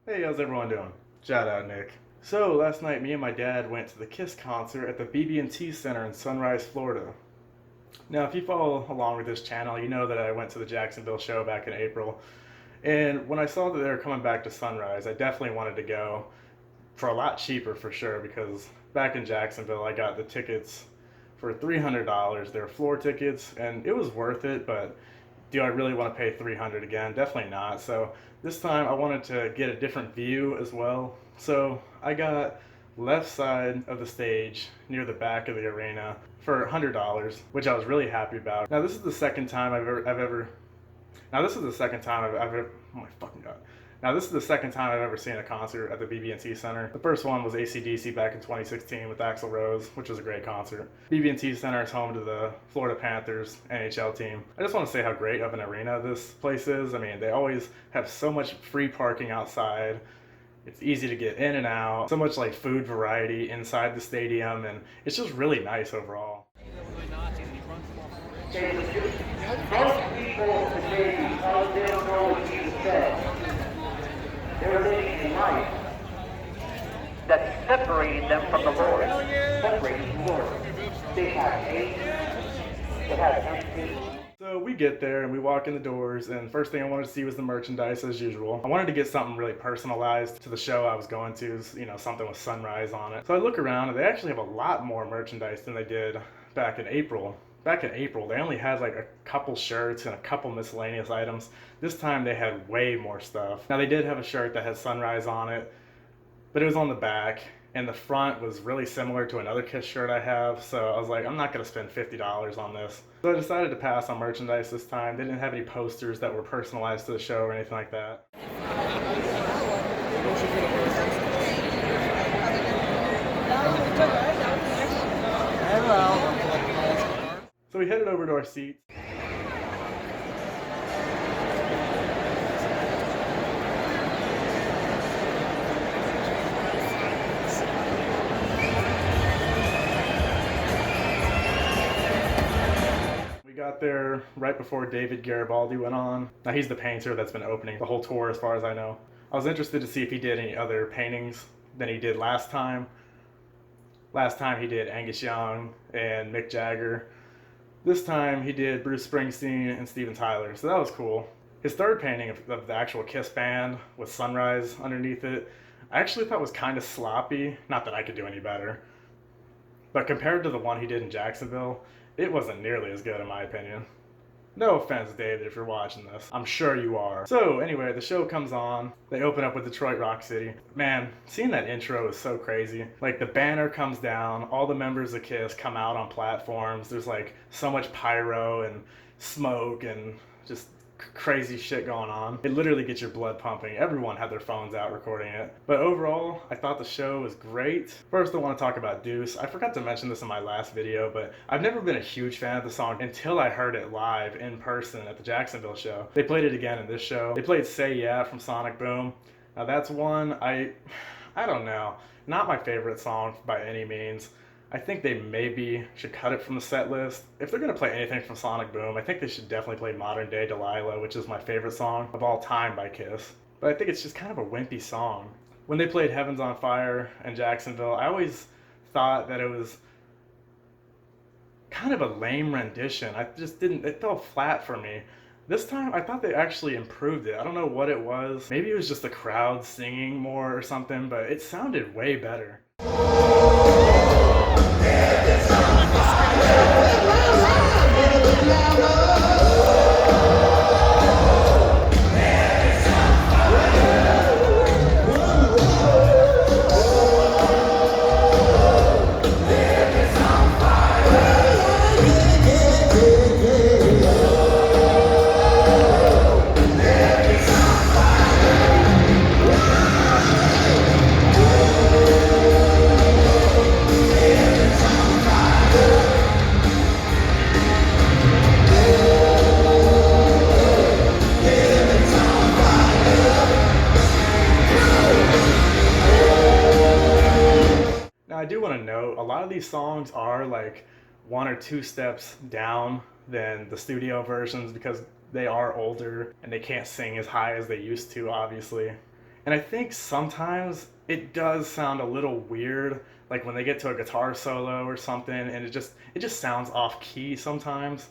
Hey, how's everyone doing? Shout out, Nick. So, last night, me and my dad went to the Kiss concert at the BB&T Center in Sunrise, Florida. Now, if you follow along with this channel, you know that I went to the Jacksonville show back in April. And when I saw that they were coming back to Sunrise, I definitely wanted to go for a lot cheaper for sure because back in Jacksonville, I got the tickets for $300. They were floor tickets, and it was worth it, but do I really want to pay 300 again? Definitely not. So this time I wanted to get a different view as well. So I got left side of the stage near the back of the arena for $100, which I was really happy about. Now this is the second time I've ever now this is the second time I've ever oh my fucking god. Now this is the second time I've ever seen a concert at the BB&T Center. The first one was AC/DC back in 2016 with Axl Rose, which was a great concert. BB&T Center is home to the Florida Panthers NHL team. I just want to say how great of an arena this place is. I mean, they always have so much free parking outside. It's easy to get in and out. So much like food variety inside the stadium, and it's just really nice overall. Most people today, because they don't know what Jesus said, they're living a life that separated them from the Lord, separated from the Lord. They have hate, they have envy. So we get there and we walk in the doors, and first thing I wanted to see was the merchandise as usual. I wanted to get something really personalized to the show I was going to, you know, something with Sunrise on it. So I look around and they actually have a lot more merchandise than they did back in April. Back in April, they only had like a couple shirts and a couple miscellaneous items. This time they had way more stuff. Now they did have a shirt that had Sunrise on it, but it was on the back, and the front was really similar to another Kiss shirt I have, so I was like, I'm not going to spend $50 on this. So I decided to pass on merchandise this time. They didn't have any posters that were personalized to the show or anything like that. So we headed over to our seats. We got there right before David Garibaldi went on. Now he's the painter that's been opening the whole tour as far as I know. I was interested to see if he did any other paintings than he did last time. Last time he did Angus Young and Mick Jagger. This time he did Bruce Springsteen and Steven Tyler, so that was cool. His third painting of the actual Kiss band with Sunrise underneath it, I actually thought was kind of sloppy. Not that I could do any better. But compared to the one he did in Jacksonville, it wasn't nearly as good in my opinion. No offense, David, if you're watching this. I'm sure you are. So anyway, the show comes on. They open up with Detroit Rock City. Man, seeing that intro is so crazy. Like the banner comes down, all the members of Kiss come out on platforms. There's like so much pyro and smoke and just crazy shit going on. It literally gets your blood pumping. Everyone had their phones out recording it. But overall, I thought the show was great. First, I want to talk about Deuce. I forgot to mention this in my last video, but I've never been a huge fan of the song until I heard it live in person at the Jacksonville show. They played it again in this show. They played Say Yeah from Sonic Boom. Now that's one I don't know. Not my favorite song by any means. I think they maybe should cut it from the set list. If they're going to play anything from Sonic Boom, I think they should definitely play Modern Day Delilah, which is my favorite song of all time by Kiss. But I think it's just kind of a wimpy song. When they played Heaven's on Fire in Jacksonville, I always thought that it was kind of a lame rendition. It fell flat for me. This time, I thought they actually improved it. I don't know what it was. Maybe it was just the crowd singing more or something, but it sounded way better. I do want to note, a lot of these songs are like one or two steps down than the studio versions because they are older and they can't sing as high as they used to, obviously. And I think sometimes it does sound a little weird, like when they get to a guitar solo or something, and it just sounds off key sometimes,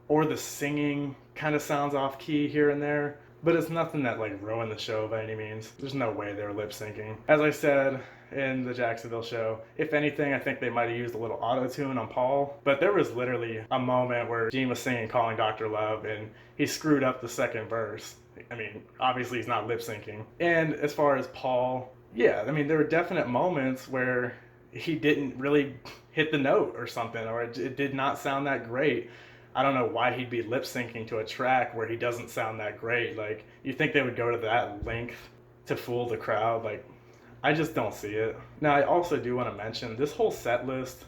or the singing kind of sounds off key here and there. But it's nothing that like ruined the show by any means. There's no way they were lip syncing. As I said in the Jacksonville show, if anything, I think they might have used a little auto tune on Paul. But there was literally a moment where Gene was singing "Calling Dr. Love" and he screwed up the second verse. I mean, obviously he's not lip syncing. And as far as Paul, yeah, I mean, there were definite moments where he didn't really hit the note or something, or it did not sound that great. I don't know why he'd be lip syncing to a track where he doesn't sound that great. Like, you think they would go to that length to fool the crowd? Like, I just don't see it. Now, I also do want to mention this whole set list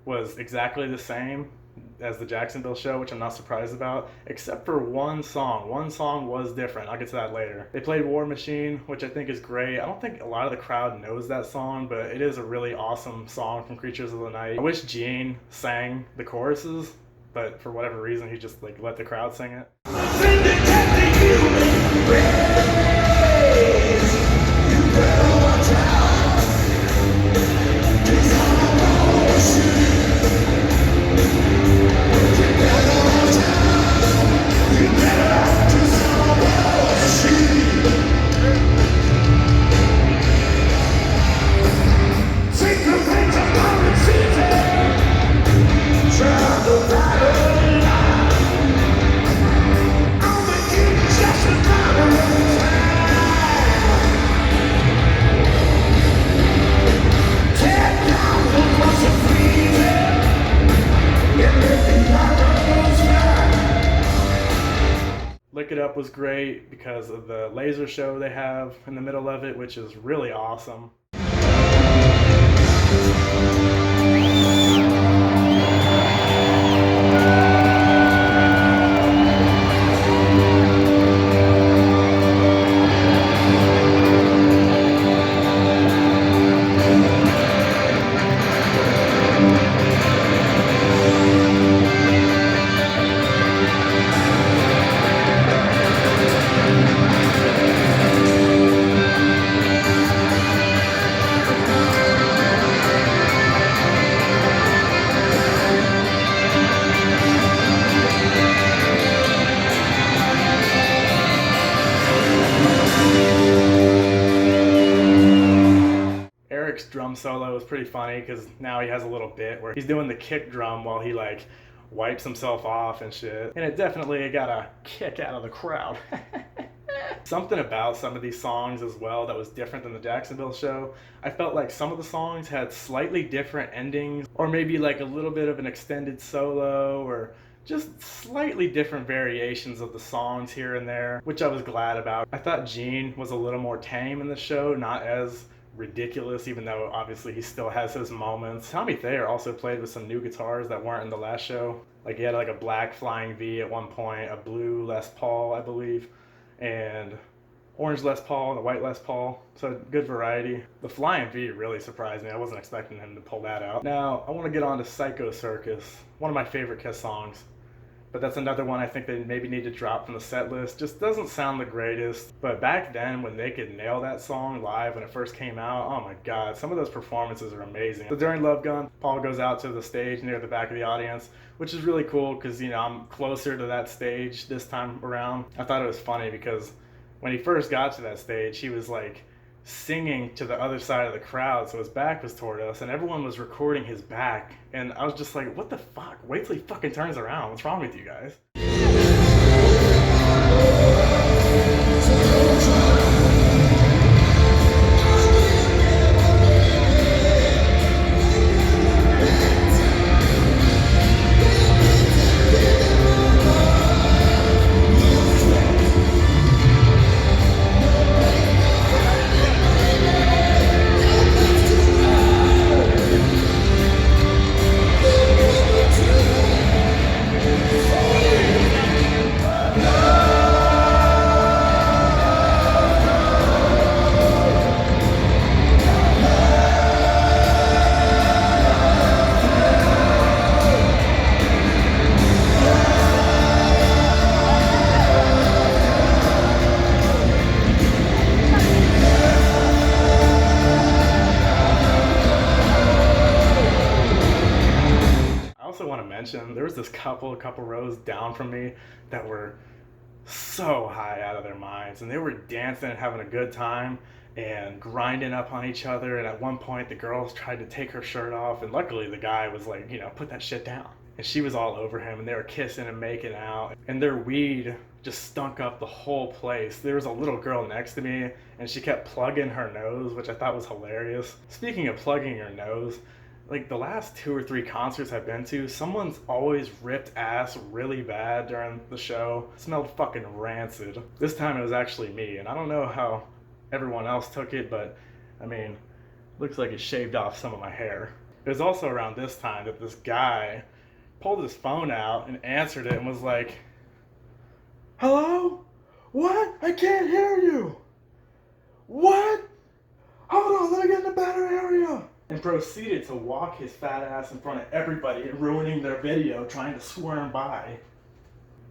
was exactly the same as the Jacksonville show, which I'm not surprised about, except for one song. One song was different. I'll get to that later. They played War Machine, which I think is great. I don't think a lot of the crowd knows that song, but it is a really awesome song from Creatures of the Night. I wish Gene sang the choruses, but for whatever reason, he just like let the crowd sing it. Lick It Up was great because of the laser show they have in the middle of it, which is really awesome. Eric's drum solo is pretty funny because now he has a little bit where he's doing the kick drum while he like wipes himself off and shit. And it definitely got a kick out of the crowd. Something about some of these songs as well that was different than the Jacksonville show. I felt like some of the songs had slightly different endings, or maybe like a little bit of an extended solo, or just slightly different variations of the songs here and there, which I was glad about. I thought Gene was a little more tame in the show, not as ridiculous, even though obviously he still has his moments. Tommy Thayer also played with some new guitars that weren't in the last show. Like he had like a black Flying V at one point, a blue Les Paul, I believe, and orange Les Paul and a white Les Paul. So good variety. The Flying V really surprised me. I wasn't expecting him to pull that out. Now I want to get on to Psycho Circus, one of my favorite Kiss songs. But that's another one I think they maybe need to drop from the set list. Just doesn't sound the greatest. But back then, when they could nail that song live when it first came out, oh my god, some of those performances are amazing. So during Love Gun, Paul goes out to the stage near the back of the audience, which is really cool because, you know, I'm closer to that stage this time around. I thought it was funny because when he first got to that stage, he was like singing to the other side of the crowd, so his back was toward us, and everyone was recording his back, and I was just like, what the fuck? Wait till he fucking turns around. What's wrong with you guys? mention, there was this couple, a couple rows down from me that were so high out of their minds, and they were dancing and having a good time and grinding up on each other. And at one point the girls tried to take her shirt off, and luckily the guy was like, you know, put that shit down. And she was all over him, and they were kissing and making out, and their weed just stunk up the whole place. There was a little girl next to me, and she kept plugging her nose, which I thought was hilarious. Speaking of plugging your nose, like the last 2 or 3 concerts I've been to, someone's always ripped ass really bad during the show. It smelled fucking rancid. This time it was actually me, and I don't know how everyone else took it, but I mean, looks like it shaved off some of my hair. It was also around this time that this guy pulled his phone out and answered it and was like, "Hello? What? I can't hear you. What? Hold on, let me get in a better area." And proceeded to walk his fat ass in front of everybody and ruining their video trying to swerve by.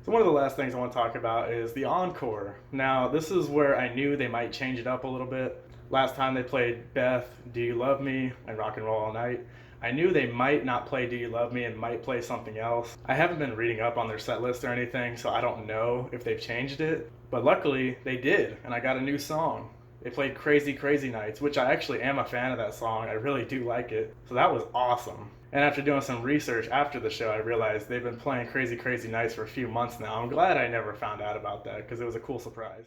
So one of the last things I want to talk about is the encore. Now, this is where I knew they might change it up a little bit. Last time they played Beth, Do You Love Me, and Rock and Roll All Night. I knew they might not play Do You Love Me and might play something else. I haven't been reading up on their set list or anything, so I don't know if they've changed it. But luckily, they did, and I got a new song. They played Crazy Crazy Nights, which I actually am a fan of that song. I really do like it. So that was awesome. And after doing some research after the show, I realized they've been playing Crazy Crazy Nights for a few months now. I'm glad I never found out about that because it was a cool surprise.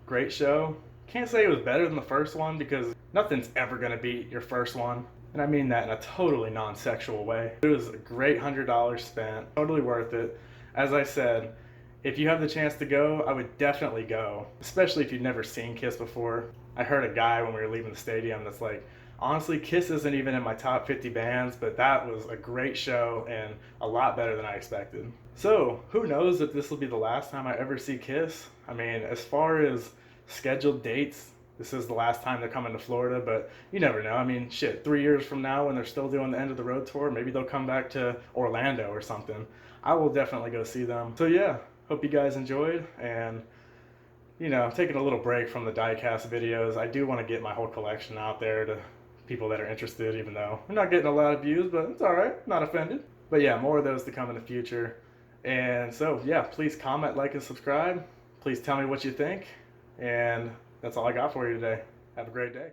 Great show. Can't say it was better than the first one because nothing's ever going to beat your first one. And I mean that in a totally non-sexual way. It was a great $100 spent. Totally worth it. As I said, if you have the chance to go, I would definitely go. Especially if you've never seen Kiss before. I heard a guy when we were leaving the stadium that's like, honestly, Kiss isn't even in my top 50 bands, but that was a great show and a lot better than I expected. So, who knows if this will be the last time I ever see Kiss? I mean, as far as scheduled dates, this is the last time they're coming to Florida, but you never know. I mean, shit, 3 years from now when they're still doing the end of the road tour, maybe they'll come back to Orlando or something. I will definitely go see them. So yeah, hope you guys enjoyed, and you know, taking a little break from the diecast videos. I do want to get my whole collection out there to people that are interested, even though I'm not getting a lot of views, but it's alright, not offended. But yeah, more of those to come in the future. And so yeah, please comment, like, and subscribe. Please tell me what you think. And that's all I got for you today. Have a great day.